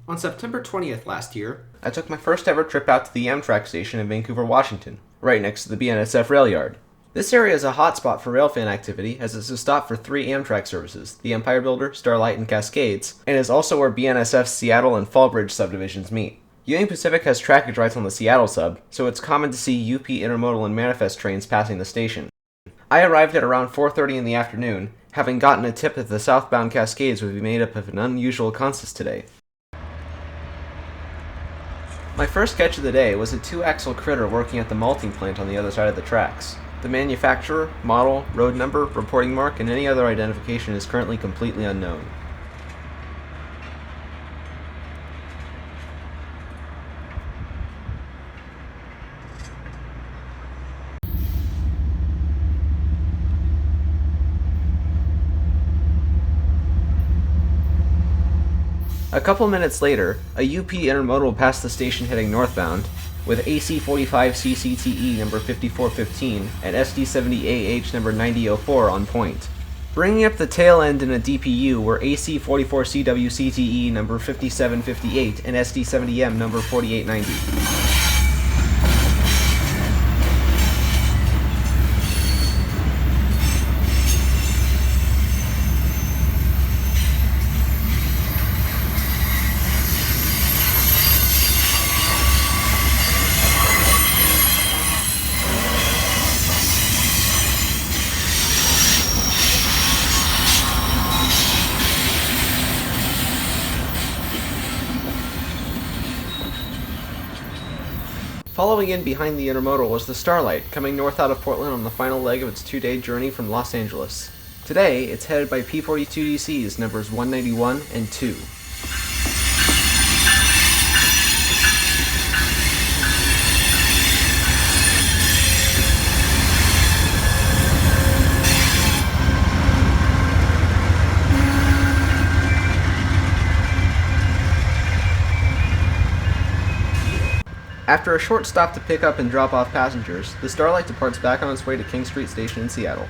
On September 20th last year, I took my first ever trip out to the Amtrak station in Vancouver, Washington, right next to the BNSF rail yard. This area is a hotspot for railfan activity as it's a stop for 3 Amtrak services, the Empire Builder, Starlight, and Cascades, and is also where BNSF's Seattle and Fallbridge subdivisions meet. Union Pacific has trackage rights on the Seattle sub, so it's common to see UP Intermodal and Manifest trains passing the station. I arrived at around 4:30 in the afternoon, having gotten a tip that the southbound Cascades would be made up of an unusual consist today. My first catch of the day was a 2-axle critter working at the malting plant on the other side of the tracks. The manufacturer, model, road number, reporting mark, and any other identification is currently completely unknown. A couple minutes later, a UP Intermodal passed the station heading northbound, with AC45 CCTE number 5415 and SD70AH number 9004 on point. Bringing up the tail end in a DPU were AC44 CWCTE number 5758 and SD70M number 4890. Following in behind the Intermodal was the Starlight, coming north out of Portland on the final leg of its 2-day journey from Los Angeles. Today, it's headed by P42DCs numbers 191 and 2. After a short stop to pick up and drop off passengers, the Starlight departs back on its way to King Street Station in Seattle.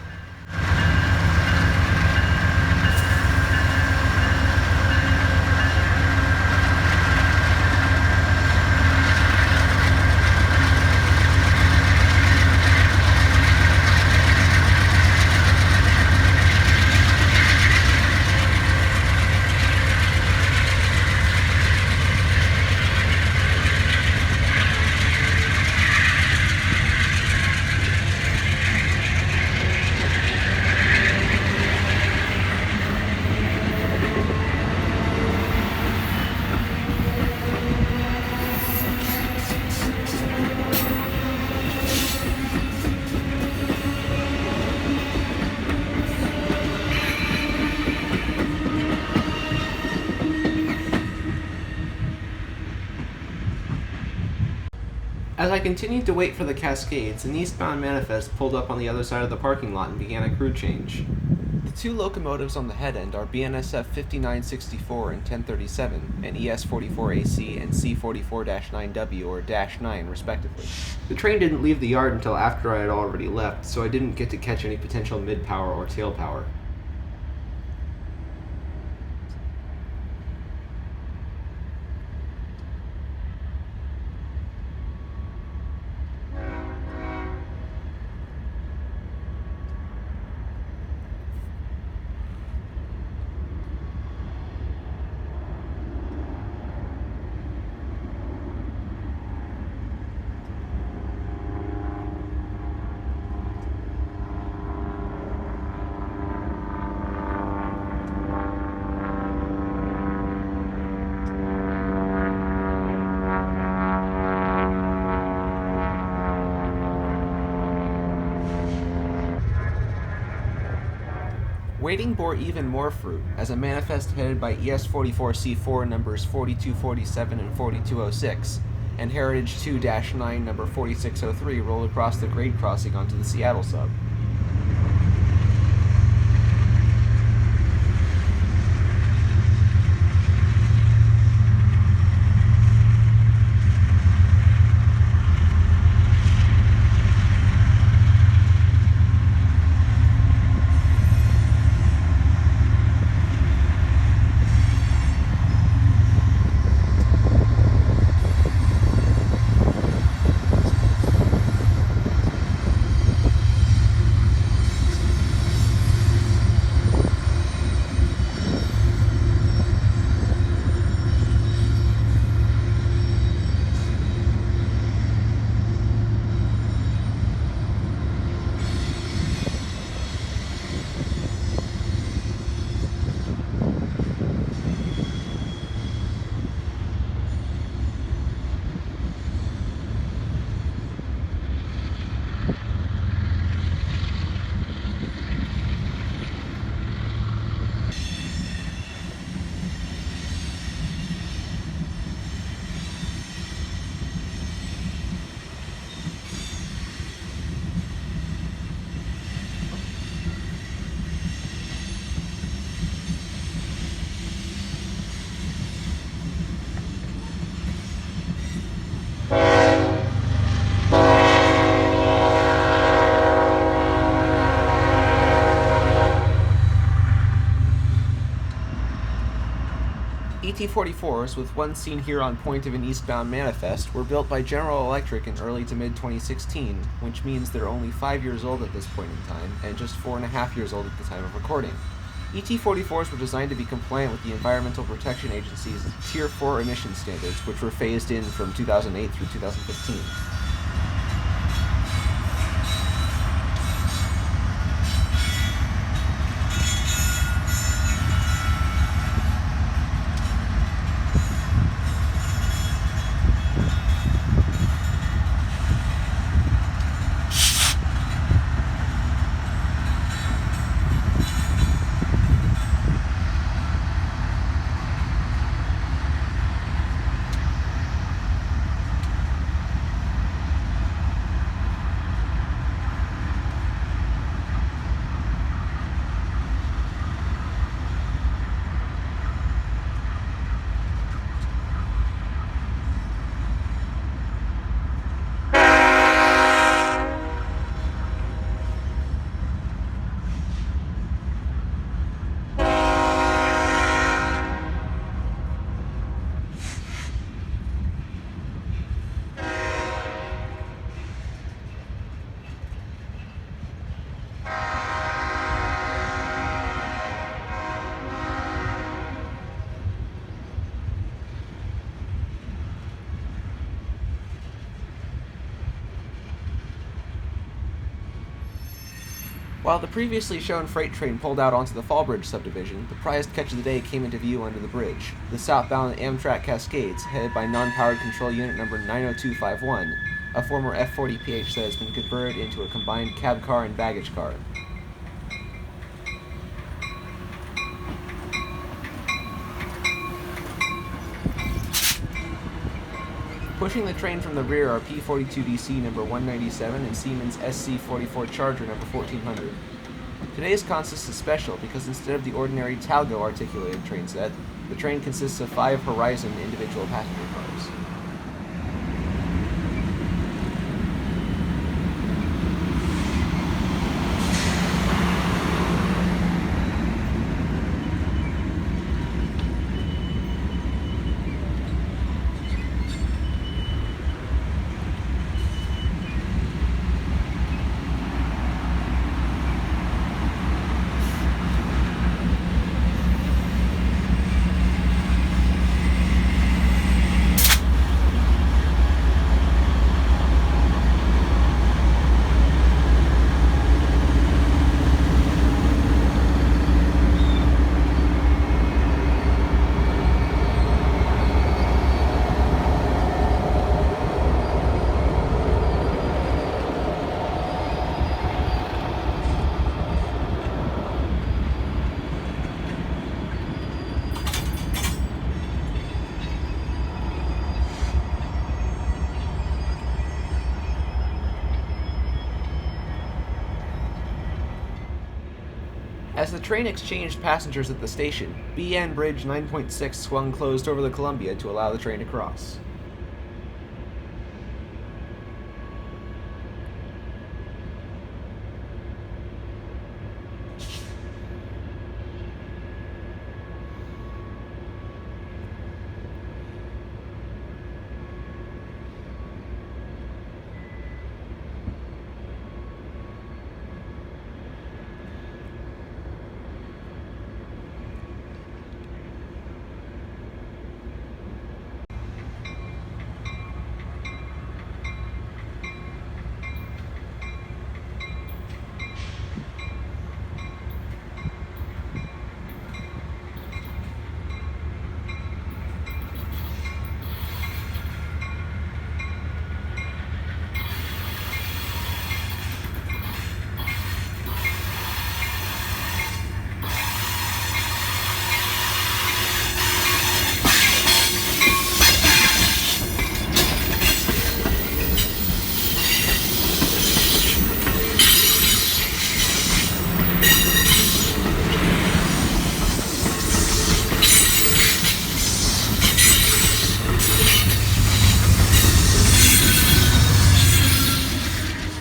As I continued to wait for the Cascades, an eastbound Manifest pulled up on the other side of the parking lot and began a crew change. The 2 locomotives on the head end are BNSF 5964 and 1037, and ES44AC and C44-9W or -9 respectively. The train didn't leave the yard until after I had already left, so I didn't get to catch any potential mid-power or tail power. Waiting bore even more fruit, as a Manifest headed by ES44C4 numbers 4247 and 4206, and Heritage 2-9 number 4603 rolled across the grade crossing onto the Seattle sub. ET-44s, with one seen here on point of an eastbound manifest, were built by General Electric in early to mid-2016, which means they're only 5 years old at this point in time, and just 4.5 years old at the time of recording. ET-44s were designed to be compliant with the Environmental Protection Agency's Tier 4 emission standards, which were phased in from 2008 through 2015. While the previously shown freight train pulled out onto the Fallbridge subdivision, the prized catch of the day came into view under the bridge, the southbound Amtrak Cascades, headed by non-powered control unit number 90251, a former F-40PH that has been converted into a combined cab car and baggage car. Pushing the train from the rear are P-42DC number 197 and Siemens SC-44 Charger number 1400. Today's consist is special because instead of the ordinary Talgo articulated train set, the train consists of 5 Horizon individual passenger cars. As the train exchanged passengers at the station, BN Bridge 9.6 swung closed over the Columbia to allow the train to cross.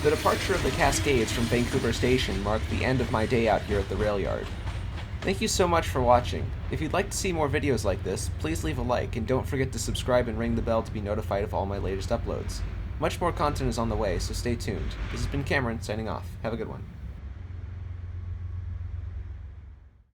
The departure of the Cascades from Vancouver Station marked the end of my day out here at the rail yard. Thank you so much for watching. If you'd like to see more videos like this, please leave a like and don't forget to subscribe and ring the bell to be notified of all my latest uploads. Much more content is on the way, so stay tuned. This has been Cameron, signing off. Have a good one.